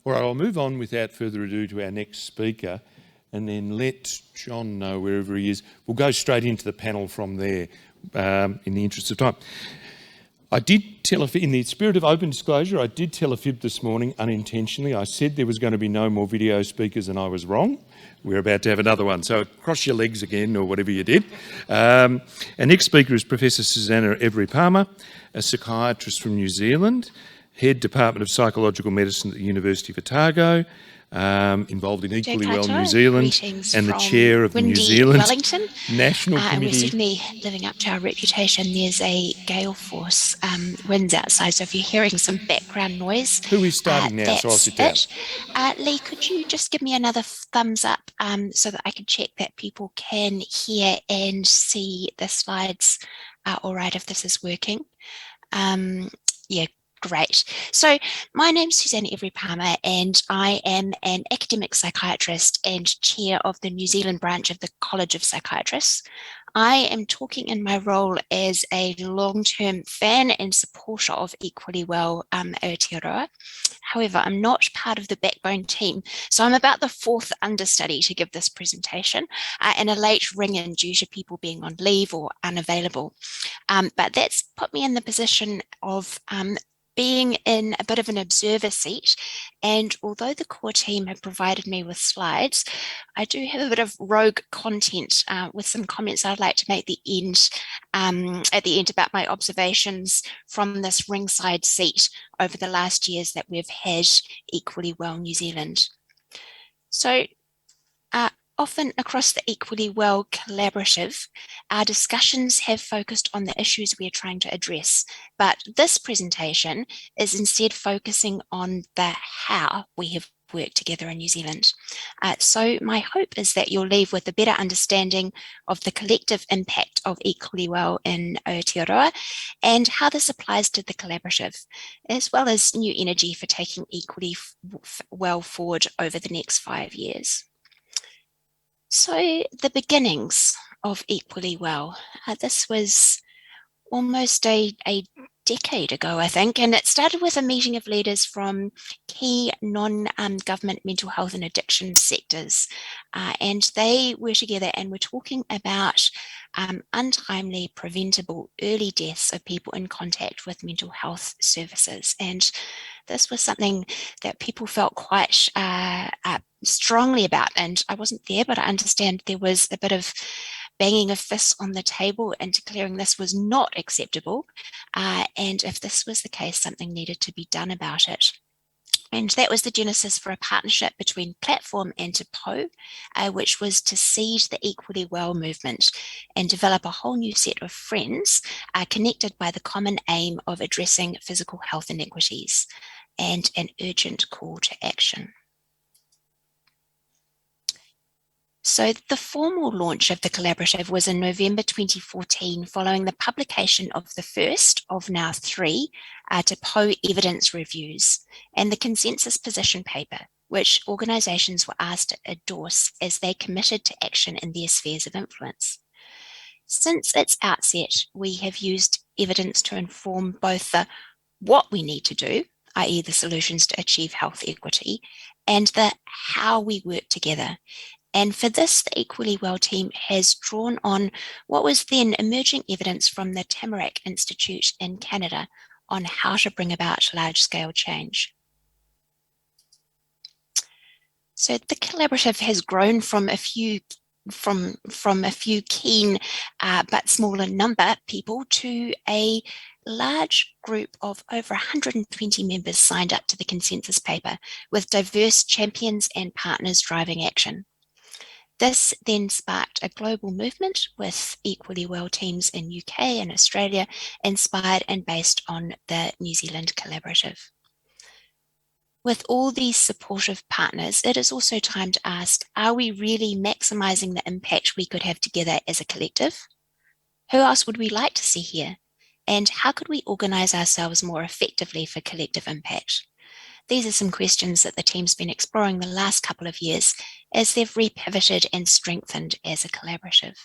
All right, I'll move on without further ado to our next speaker and then let John know wherever he is. We'll go straight into the panel from there in the interest of time. I did tell a fib, in the spirit of open disclosure, I did tell a fib this morning unintentionally. I said there was going to be no more video speakers and I was wrong. We're about to have another one. So cross your legs again or whatever you did. Our next speaker is Professor Susanna Every-Palmer, a psychiatrist from New Zealand, Head Department of Psychological Medicine at the University of Otago, involved in Equally Well New Zealand, and the chair of the New Zealand Wellington. National Committee. And we're certainly living up to our reputation. There's a gale force winds outside, so if you're hearing some background noise, who is starting now? So I'll sit down. Lee, could you just give me another thumbs up so that I can check that people can hear and see the slides all right if this is working? Yeah. Great. So my name's Susanna Every-Palmer and I am an academic psychiatrist and chair of the New Zealand branch of the College of Psychiatrists. I am talking in my role as a long-term fan and supporter of Equally Well Aotearoa. However, I'm not part of the backbone team, so I'm about the fourth understudy to give this presentation and a late ring-in due to people being on leave or unavailable. But that's put me in the position of being in a bit of an observer seat, and although the core team have provided me with slides, I do have a bit of rogue content with some comments I'd like to make at the end about my observations from this ringside seat over the last years that we've had Equally Well New Zealand. So often across the Equally Well collaborative, our discussions have focused on the issues we are trying to address, but this presentation is instead focusing on the how we have worked together in New Zealand. So my hope is that you'll leave with a better understanding of the collective impact of Equally Well in Aotearoa and how this applies to the collaborative, as well as new energy for taking Equally Well forward over the next 5 years. So the beginnings of Equally Well, this was almost a decade ago, I think, and it started with a meeting of leaders from key non-government mental health and addiction sectors, and they were together and were talking about untimely, preventable early deaths of people in contact with mental health services. And this was something that people felt quite strongly about, and I wasn't there, but I understand there was a bit of banging of fists on the table and declaring this was not acceptable, and if this was the case, something needed to be done about it. And that was the genesis for a partnership between Platform and Te Pou, which was to seed the Equally Well movement and develop a whole new set of friends connected by the common aim of addressing physical health inequities and an urgent call to action. So the formal launch of the collaborative was in November 2014, following the publication of the first of now 3 Te Pou evidence reviews and the consensus position paper, which organisations were asked to endorse as they committed to action in their spheres of influence. Since its outset, we have used evidence to inform both the what we need to do, i.e. the solutions to achieve health equity, and the how we work together. And for this, the Equally Well team has drawn on what was then emerging evidence from the Tamarack Institute in Canada on how to bring about large-scale change. So the collaborative has grown from a few keen but smaller number people to a large group of over 120 members signed up to the consensus paper, with diverse champions and partners driving action. This then sparked a global movement with Equally Well teams in UK and Australia, inspired and based on the New Zealand collaborative. With all these supportive partners, it is also time to ask, are we really maximising the impact we could have together as a collective? Who else would we like to see here? And how could we organise ourselves more effectively for collective impact? These are some questions that the team's been exploring the last couple of years as they've repivoted and strengthened as a collaborative.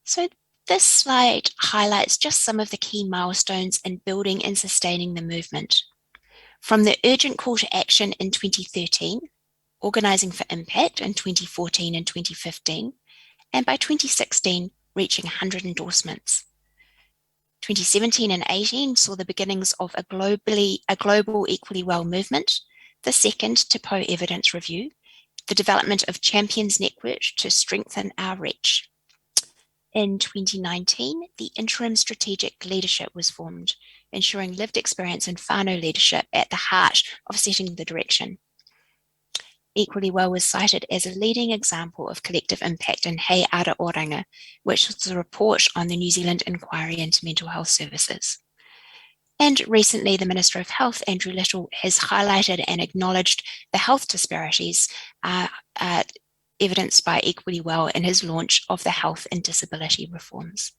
So This slide highlights just some of the key milestones in building and sustaining the movement. From the urgent call to action in 2013, organising for impact in 2014 and 2015, and by 2016, reaching 100 endorsements. 2017 and 18 saw the beginnings of a global Equally Well movement, the second TIPO evidence review, the development of Champions Network to strengthen our reach. In 2019, the interim strategic leadership was formed, ensuring lived experience and whānau leadership at the heart of setting the direction. Equally Well was cited as a leading example of collective impact in Hei Ara Oranga, which was a report on the New Zealand Inquiry into Mental Health Services. And recently, the Minister of Health, Andrew Little, has highlighted and acknowledged the health disparities evidenced by Equally Well in his launch of the health and disability reforms.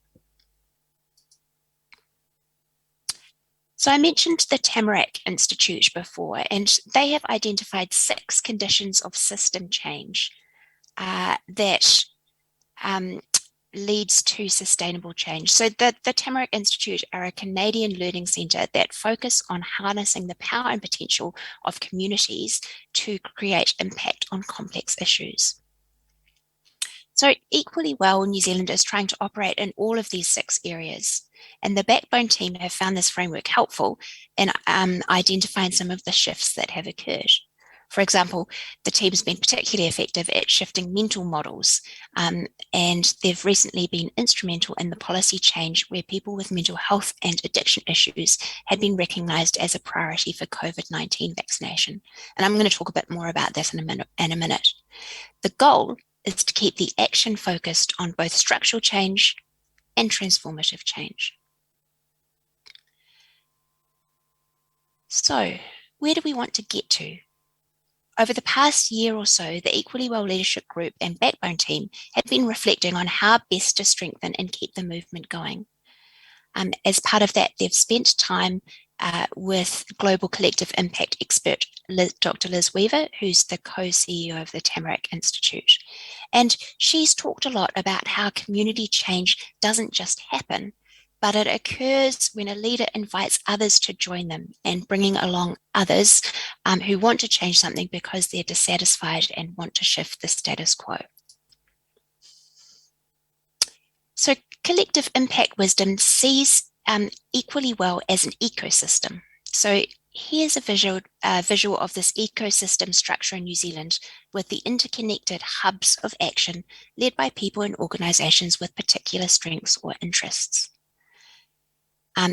So I mentioned the Tamarack Institute before, and they have identified 6 conditions of system change that leads to sustainable change. So the Tamarack Institute are a Canadian learning centre that focus on harnessing the power and potential of communities to create impact on complex issues. So Equally Well, New Zealand is trying to operate in all of these 6 areas. And the Backbone team have found this framework helpful in identifying some of the shifts that have occurred. For example, the team's been particularly effective at shifting mental models, and they've recently been instrumental in the policy change where people with mental health and addiction issues had been recognised as a priority for COVID-19 vaccination. And I'm going to talk a bit more about this in a minute. The goal is to keep the action focused on both structural change and transformative change. So, where do we want to get to? Over the past year or so, the Equally Well Leadership Group and Backbone team have been reflecting on how best to strengthen and keep the movement going. As part of that, they've spent time with Global Collective Impact expert Dr. Liz Weaver, who's the co-CEO of the Tamarack Institute. And she's talked a lot about how community change doesn't just happen, but it occurs when a leader invites others to join them and bringing along others who want to change something because they're dissatisfied and want to shift the status quo. So collective impact wisdom sees Equally Well as an ecosystem. So here's a visual of this ecosystem structure in New Zealand with the interconnected hubs of action led by people and organisations with particular strengths or interests.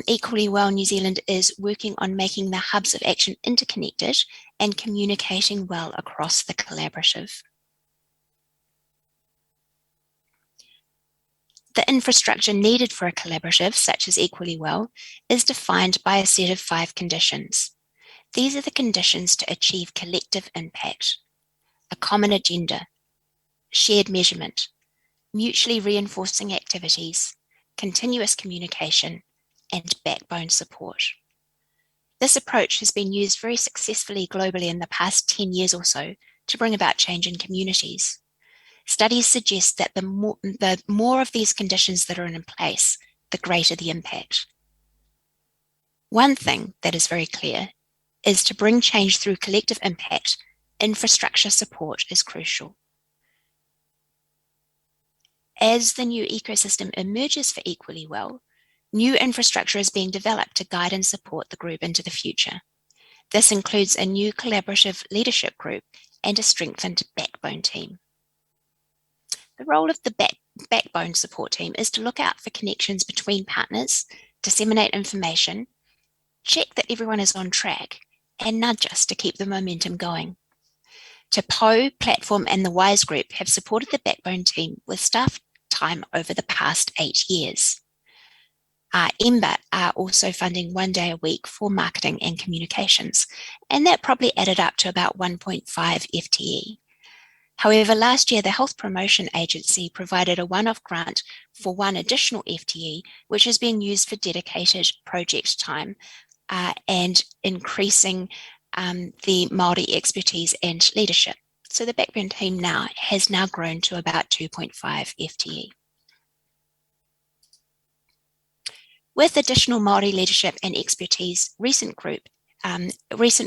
Equally Well New Zealand is working on making the hubs of action interconnected and communicating well across the collaborative. The infrastructure needed for a collaborative, such as Equally Well, is defined by a set of 5 conditions. These are the conditions to achieve collective impact: a common agenda, shared measurement, mutually reinforcing activities, continuous communication, and backbone support. This approach has been used very successfully globally in the past 10 years or so to bring about change in communities. Studies suggest that the more of these conditions that are in place, the greater the impact. One thing that is very clear is to bring change through collective impact, infrastructure support is crucial. As the new ecosystem emerges for Equally Well, new infrastructure is being developed to guide and support the group into the future. This includes a new collaborative leadership group and a strengthened backbone team. The role of the backbone support team is to look out for connections between partners, disseminate information, check that everyone is on track, and nudge us to keep the momentum going. TIPO, Platform, and the WISE Group have supported the backbone team with staff time over the past 8 years. MBAT are also funding 1 day a week for marketing and communications, and that probably added up to about 1.5 FTE. However, last year, the Health Promotion Agency provided a one-off grant for 1 additional FTE, which is being used for dedicated project time and increasing the Māori expertise and leadership. So the backbone team has now grown to about 2.5 FTE. With additional Māori leadership and expertise, recent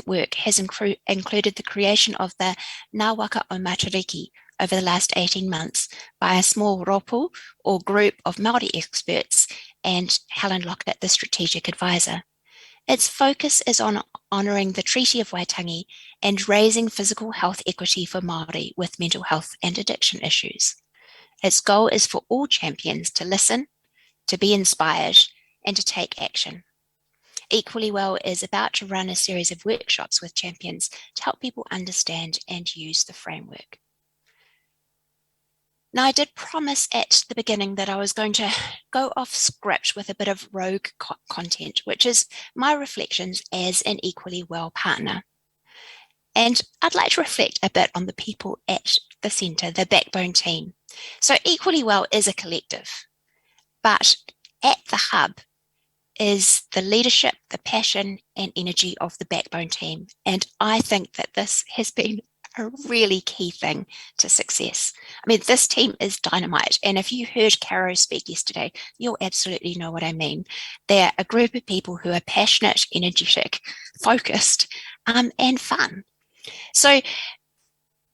work has included the creation of the Ngā Waka o Matariki over the last 18 months by a small ropu or group of Māori experts and Helen Lockett, the strategic advisor. Its focus is on honouring the Treaty of Waitangi and raising physical health equity for Māori with mental health and addiction issues. Its goal is for all champions to listen, to be inspired, and to take action. Equally Well is about to run a series of workshops with champions to help people understand and use the framework. Now, I did promise at the beginning that I was going to go off script with a bit of rogue content, which is my reflections as an Equally Well partner. And I'd like to reflect a bit on the people at the centre, the backbone team. So Equally Well is a collective, but at the hub is the leadership, the passion and energy of the backbone team. And I think that this has been a really key thing to success. I mean, this team is dynamite. And if you heard Caro speak yesterday, you'll absolutely know what I mean. They're a group of people who are passionate, energetic, focused, and fun. So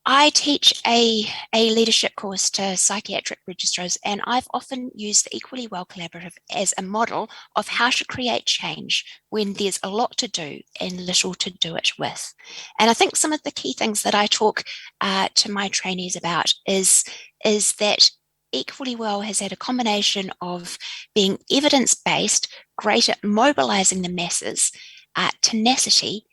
I teach a leadership course to psychiatric registrars, and I've often used the Equally Well Collaborative as a model of how to create change when there's a lot to do and little to do it with. And I think some of the key things that I talk to my trainees about is that Equally Well has had a combination of being evidence-based, great at mobilizing the masses, tenacity,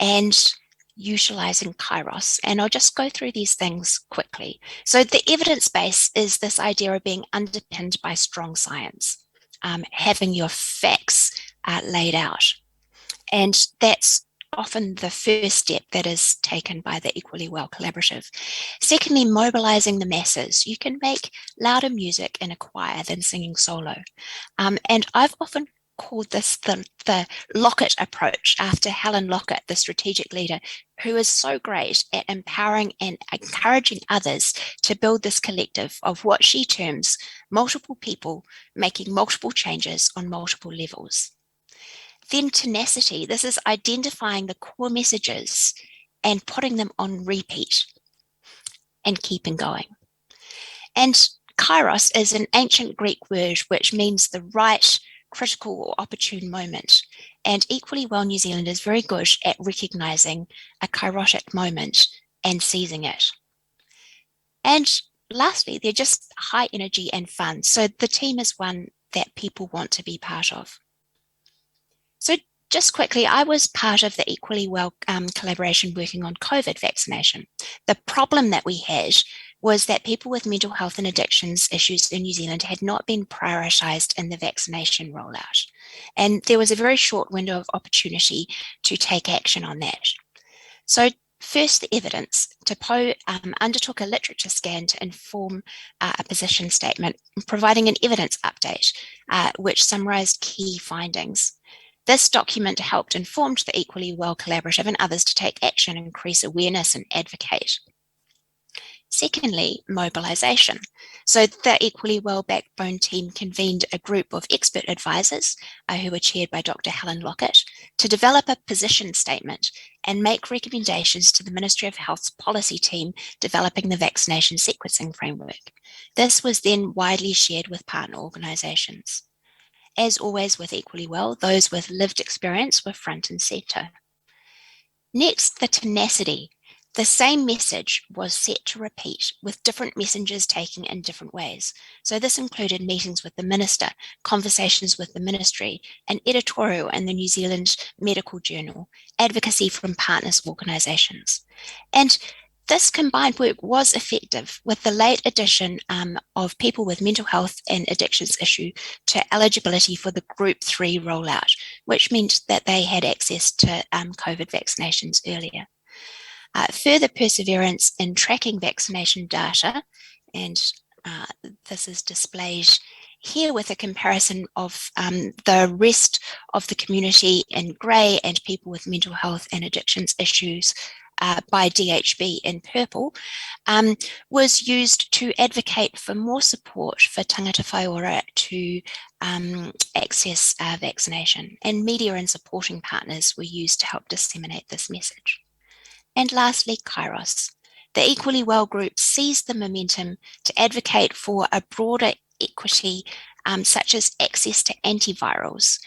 and utilizing Kairos. And I'll just go through these things quickly. So the evidence base is this idea of being underpinned by strong science, having your facts laid out. And that's often the first step that is taken by the Equally Well Collaborative. Secondly, mobilizing the masses. You can make louder music in a choir than singing solo. And I've often called this the Lockett approach after Helen Lockett, the strategic leader, who is so great at empowering and encouraging others to build this collective of what she terms multiple people making multiple changes on multiple levels. Then tenacity. This is identifying the core messages and putting them on repeat and keeping going. And Kairos is an ancient Greek word which means the right, critical or opportune moment. And Equally Well New Zealand is very good at recognising a kairotic moment and seizing it. And lastly, they're just high energy and fun. So the team is one that people want to be part of. So just quickly, I was part of the Equally Well collaboration working on COVID vaccination. The problem that we had was that people with mental health and addictions issues in New Zealand had not been prioritised in the vaccination rollout. And there was a very short window of opportunity to take action on that. So first, the evidence. Te undertook a literature scan to inform a position statement, providing an evidence update, which summarised key findings. This document helped inform the Equally Well Collaborative and others to take action, increase awareness and advocate. Secondly, mobilisation. So the Equally Well Backbone team convened a group of expert advisors who were chaired by Dr. Helen Lockett to develop a position statement and make recommendations to the Ministry of Health's policy team developing the vaccination sequencing framework. This was then widely shared with partner organisations. As always with Equally Well, those with lived experience were front and centre. Next, the tenacity. The same message was set to repeat with different messengers taken in different ways. So this included meetings with the minister, conversations with the ministry, an editorial in the New Zealand Medical Journal, advocacy from partners organisations. And this combined work was effective with the late addition of people with mental health and addictions issue to eligibility for the Group 3 rollout, which meant that they had access to COVID vaccinations earlier. Further perseverance in tracking vaccination data, and this is displayed here with a comparison of the rest of the community in grey and people with mental health and addictions issues by DHB in purple, was used to advocate for more support for tangata whaiora to access vaccination, and media and supporting partners were used to help disseminate this message. And lastly, Kairos. The Equally Well group seized the momentum to advocate for a broader equity, such as access to antivirals,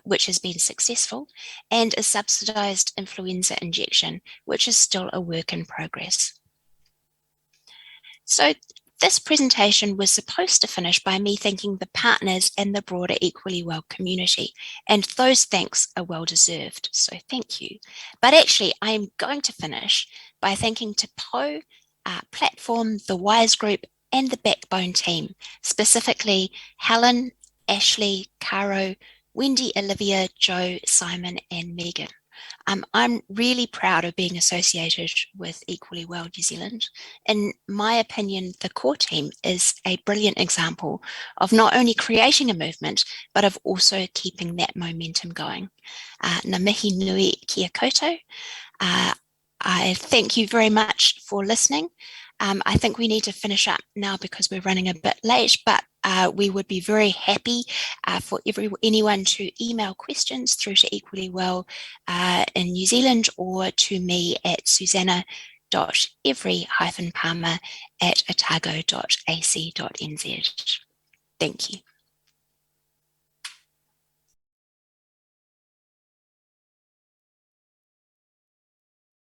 which has been successful, and a subsidised influenza injection, which is still a work in progress. So this presentation was supposed to finish by me thanking the partners and the broader Equally Well community, and those thanks are well deserved, so thank you. But actually, I am going to finish by thanking Te Po, Platform, the WISE Group, and the Backbone team, specifically Helen, Ashley, Caro, Wendy, Olivia, Joe, Simon, and Megan. I'm really proud of being associated with Equally Well New Zealand. In my opinion, the core team is a brilliant example of not only creating a movement, but of also keeping that momentum going. Ngā mihi nui kia koutou. I thank you very much for listening. I think we need to finish up now because we're running a bit late, but we would be very happy for anyone to email questions through to Equally Well in New Zealand or to me at susanna.every-palmer@otago.ac.nz. Thank you.